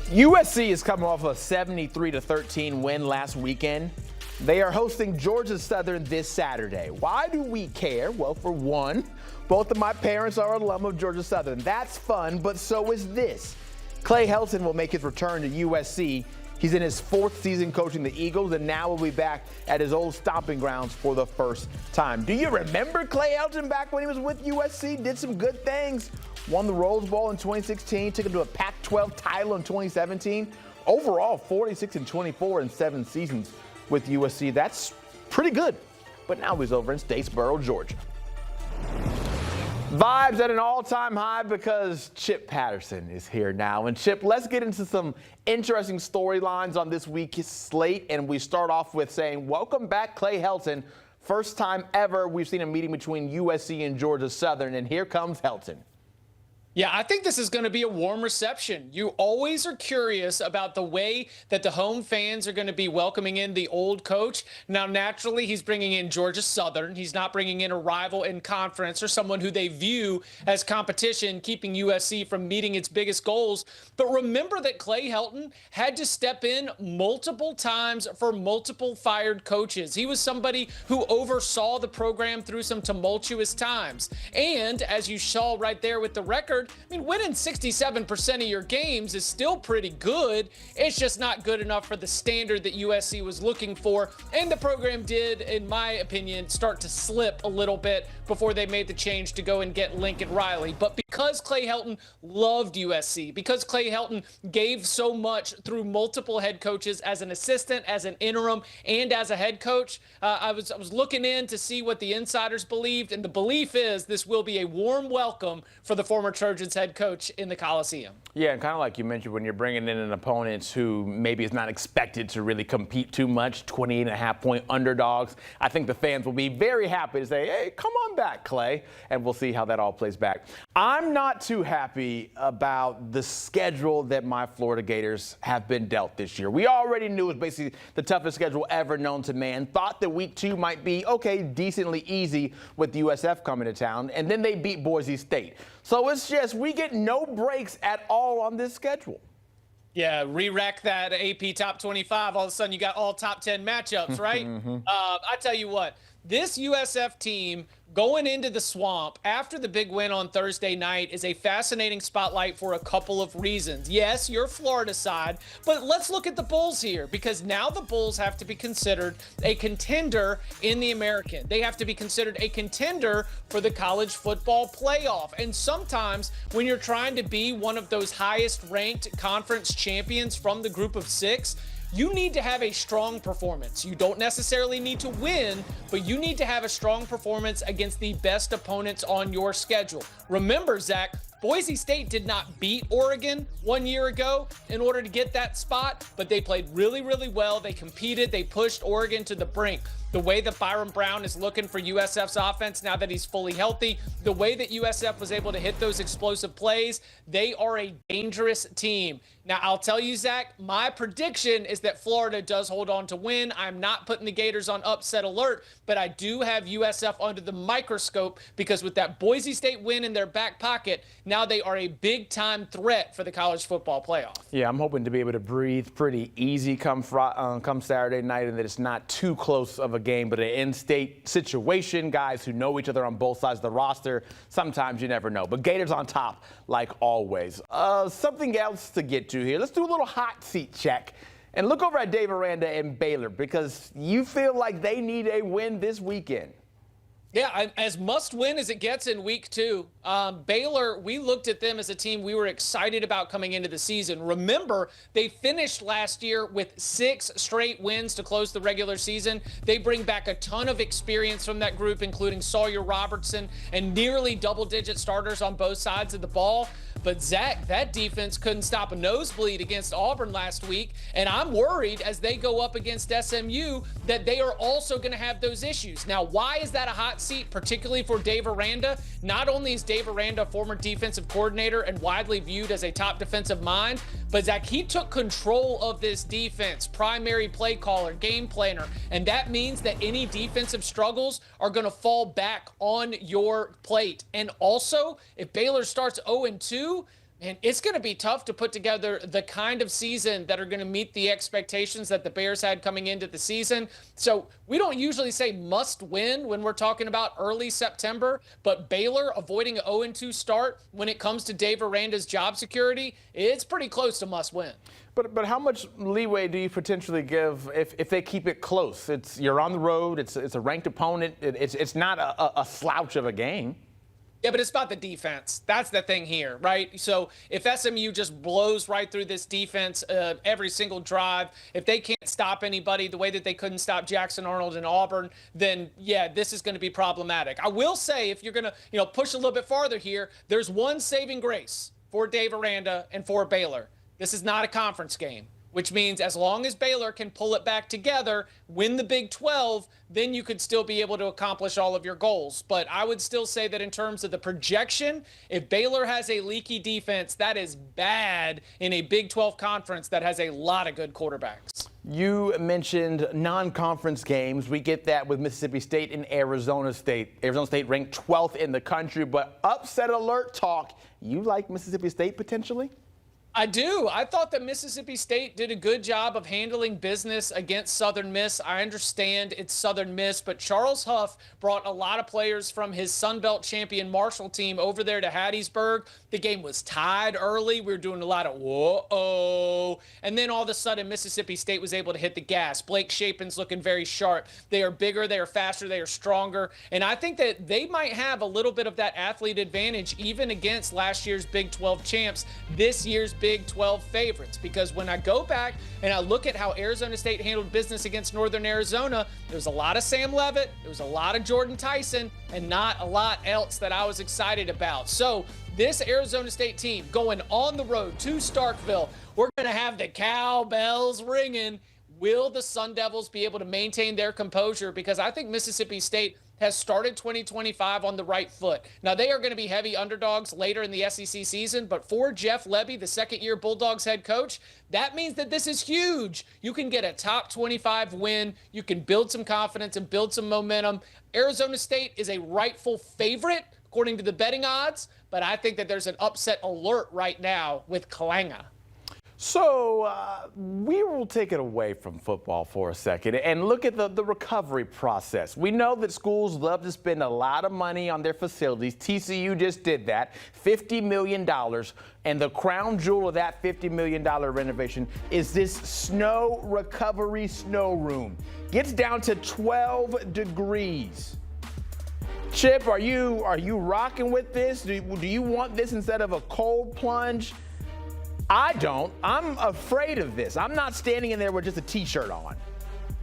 USC is coming off a 73-13 win last weekend. They are hosting Georgia Southern this Saturday. Why do we care? Well, for one, both of my parents are alum of Georgia Southern. That's fun, but so is this. Clay Helton will make his return to USC. He's in his fourth season coaching the Eagles, and now will be back at his old stomping grounds for the first time. Do you remember Clay Helton back when he was with USC? Did some good things. Won the Rose Bowl in 2016, took him to a Pac-12 title in 2017. Overall, 46-24 in 7 seasons with USC. That's pretty good. But now he's over in Statesboro, Georgia. Vibes at an all-time high because Chip Patterson is here now. And Chip, let's get into some interesting storylines on this week's slate. And we start off with saying, welcome back, Clay Helton. First time ever we've seen a meeting between USC and Georgia Southern. And here comes Helton. Yeah, I think this is going to be a warm reception. You always are curious about the way that the home fans are going to be welcoming in the old coach. Now, naturally, he's bringing in Georgia Southern. He's not bringing in a rival in conference or someone who they view as competition, keeping USC from meeting its biggest goals. But remember that Clay Helton had to step in multiple times for multiple fired coaches. He was somebody who oversaw the program through some tumultuous times. And as you saw right there with the record, I mean, winning 67% of your games is still pretty good. It's just not good enough for the standard that USC was looking for. And the program did, in my opinion, start to slip a little bit before they made the change to go and get Lincoln Riley. But because Clay Helton loved USC, because Clay Helton gave so much through multiple head coaches as an assistant, as an interim, and as a head coach, I was looking in to see what the insiders believed. And the belief is this will be a warm welcome for the former Trojans head coach in the Coliseum. Yeah, and kind of like you mentioned, when you're bringing in an opponent who maybe is not expected to really compete too much, 28.5-point underdogs, I think the fans will be very happy to say, hey, come on back, Clay, and we'll see how that all plays back. I'm not too happy about the schedule that my Florida Gators have been dealt this year. We already knew it was basically the toughest schedule ever known to man. Thought that week 2 might be, okay, decently easy with USF coming to town, and then they beat Boise State. So it's just, we get no breaks at all on this schedule. Yeah, re-rack that AP top 25. All of a sudden, you got all top 10 matchups, right? I tell you what, this USF team going into the swamp after the big win on Thursday night is a fascinating spotlight for a couple of reasons. Yes, you're Florida side, but let's look at the Bulls here, because now the Bulls have to be considered a contender in the American. They have to be considered a contender for the college football playoff. And sometimes when you're trying to be one of those highest ranked conference champions from the group of 6, you need to have a strong performance. You don't necessarily need to win, but you need to have a strong performance against the best opponents on your schedule. Remember, Zach, Boise State did not beat Oregon 1 year ago in order to get that spot, but they played really, really well. They competed. They pushed Oregon to the brink. The way that Byron Brown is looking for USF's offense now that he's fully healthy, the way that USF was able to hit those explosive plays, they are a dangerous team. Now, I'll tell you, Zach, my prediction is that Florida does hold on to win. I'm not putting the Gators on upset alert, but I do have USF under the microscope because with that Boise State win in their back pocket, now they are a big-time threat for the college football playoff. Yeah, I'm hoping to be able to breathe pretty easy come Saturday night, and that it's not too close of a game, but an in-state situation, guys who know each other on both sides of the roster. Sometimes you never know. But Gators on top, like always. Something else to get to here. Let's do a little hot seat check and look over at Dave Aranda and Baylor, because you feel like they need a win this weekend. Yeah, as must-win as it gets in week 2. Baylor, we looked at them as a team we were excited about coming into the season. Remember, they finished last year with 6 straight wins to close the regular season. They bring back a ton of experience from that group, including Sawyer Robertson and nearly double-digit starters on both sides of the ball. But, Zach, that defense couldn't stop a nosebleed against Auburn last week, and I'm worried as they go up against SMU that they are also going to have those issues. Now, why is that a hot seat, particularly for Dave Aranda? Not only is Dave Aranda a former defensive coordinator and widely viewed as a top defensive mind, but, Zach, he took control of this defense, primary play caller, game planner, and that means that any defensive struggles are going to fall back on your plate. And also, if Baylor starts 0-2, And it's going to be tough to put together the kind of season that are going to meet the expectations that the Bears had coming into the season. So we don't usually say must win when we're talking about early September, but Baylor avoiding an 0-2 start when it comes to Dave Aranda's job security, it's pretty close to must win. But how much leeway do you potentially give if they keep it close? You're on the road. It's a ranked opponent. It's not a slouch of a game. Yeah, but it's about the defense. That's the thing here, right? So if SMU just blows right through this defense every single drive, if they can't stop anybody the way that they couldn't stop Jackson Arnold and Auburn, then, yeah, this is going to be problematic. I will say, if you're going to push a little bit farther here, there's one saving grace for Dave Aranda and for Baylor. This is not a conference game, which means as long as Baylor can pull it back together, win the Big 12, then you could still be able to accomplish all of your goals. But I would still say that in terms of the projection, if Baylor has a leaky defense, that is bad in a Big 12 conference that has a lot of good quarterbacks. You mentioned non-conference games. We get that with Mississippi State and Arizona State. Arizona State ranked 12th in the country, but upset alert talk. You like Mississippi State potentially? I do. I thought that Mississippi State did a good job of handling business against Southern Miss. I understand it's Southern Miss, but Charles Huff brought a lot of players from his Sun Belt champion Marshall team over there to Hattiesburg. The game was tied early. We were doing a lot of whoa-oh. And then all of a sudden, Mississippi State was able to hit the gas. Blake Shapen's looking very sharp. They are bigger, they are faster, they are stronger. And I think that they might have a little bit of that athlete advantage even against last year's Big 12 champs, this year's Big 12 favorites, because when I go back and I look at how Arizona State handled business against Northern Arizona, there was a lot of Sam Leavitt, there was a lot of Jordan Tyson, and not a lot else that I was excited about. So this Arizona State team going on the road to Starkville, we're going to have the cowbells ringing. Will the Sun Devils be able to maintain their composure? Because I think Mississippi State has started 2025 on the right foot. Now, they are going to be heavy underdogs later in the SEC season, but for Jeff Lebby, the second-year Bulldogs head coach, that means that this is huge. You can get a top 25 win. You can build some confidence and build some momentum. Arizona State is a rightful favorite, according to the betting odds, but I think that there's an upset alert right now with Kalanga. So we will take it away from football for a second and look at the recovery process. We know that schools love to spend a lot of money on their facilities. TCU just did that, $50 million. And the crown jewel of that $50 million renovation is this snow recovery snow room. Gets down to 12 degrees. Chip, are you rocking with this? Do you want this instead of a cold plunge? I don't. I'm afraid of this. I'm not standing in there with just a T-shirt on.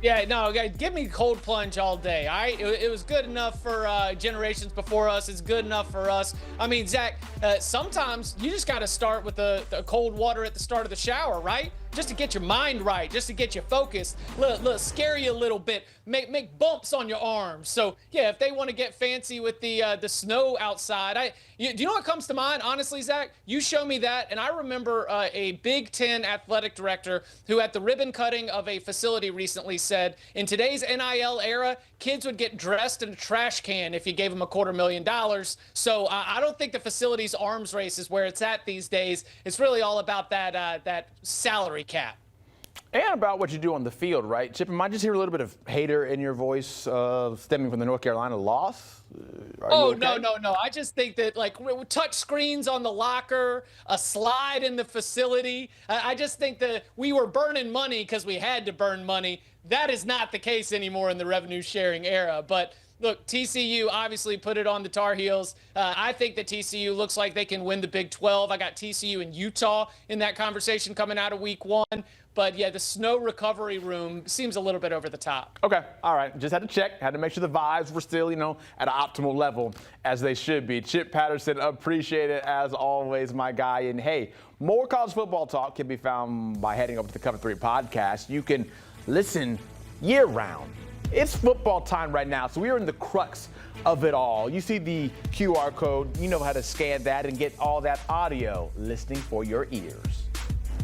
Yeah, no, give me cold plunge all day. It was good enough for generations before us. It's good enough for us. I mean, Zach, sometimes you just got to start with the cold water at the start of the shower, right? Just to get your mind right, just to get you focused, scare you a little bit, make bumps on your arms. So yeah, if they want to get fancy with the snow outside, do you know what comes to mind? Honestly, Zach, you show me that, and I remember a Big Ten athletic director who at the ribbon cutting of a facility recently said, in today's NIL era, kids would get dressed in a trash can if you gave them $250,000. So I don't think the facility's arms race is where it's at these days. It's really all about that salary cap. And about what you do on the field, right? Chip, am I just hear a little bit of hater in your voice stemming from the North Carolina loss? Okay? No. I just think that, touch screens on the locker, a slide in the facility. I just think that we were burning money because we had to burn money. That is not the case anymore in the revenue sharing era. But look, TCU obviously put it on the Tar Heels. I think that TCU looks like they can win the Big 12. I got TCU and Utah in that conversation coming out of week 1. But, yeah, the snow recovery room seems a little bit over the top. Okay, all right. Just had to check. Had to make sure the vibes were still, at an optimal level as they should be. Chip Patterson, appreciate it as always, my guy. And, hey, more college football talk can be found by heading over to the Cover 3 podcast. You can listen year-round. It's football time right now, so we are in the crux of it all. You see the QR code. You know how to scan that and get all that audio listening for your ears.